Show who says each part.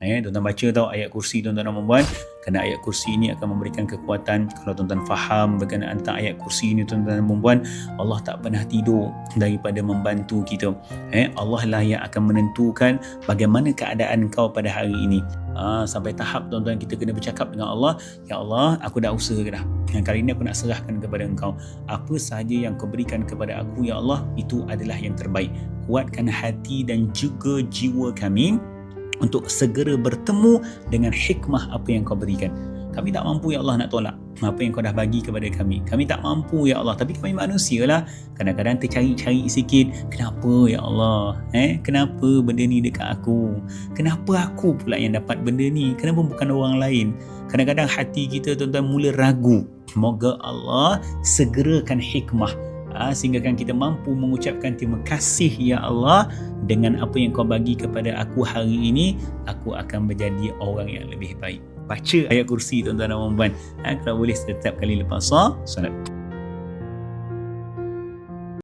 Speaker 1: Tuan-tuan baca tahu ayat kursi tuan-tuan dan puan-puan, kerana ayat kursi ini akan memberikan kekuatan. Kalau tuan-tuan faham berkenaan tentang ayat kursi ini tuan-tuan dan puan-puan, Allah tak pernah tidur daripada membantu kita. Allah lah yang akan menentukan bagaimana keadaan kau pada hari ini. Sampai tahap tuan-tuan kita kena bercakap dengan Allah, ya Allah, aku dah usaha dah. Yang kali ini aku nak serahkan kepada engkau. Apa sahaja yang kau berikan kepada aku, ya Allah, itu adalah yang terbaik. Kuatkan hati dan juga jiwa kami untuk segera bertemu dengan hikmah apa yang kau berikan. Kami tak mampu, ya Allah, nak tolak apa yang kau dah bagi kepada kami. Kami tak mampu, ya Allah, tapi kami manusia lah. Kadang-kadang tercari-cari sikit. Kenapa, ya Allah? Kenapa benda ni dekat aku? Kenapa aku pula yang dapat benda ni? Kenapa bukan orang lain? Kadang-kadang hati kita tuan-tuan mula ragu. Moga Allah segerakan hikmah sehingga kan kita mampu mengucapkan terima kasih, ya Allah, dengan apa yang kau bagi kepada aku hari ini, aku akan menjadi orang yang lebih baik. Baca ayat kursi tuan-tuan dan puan-puan. Kalau boleh setiap kali lepas solat.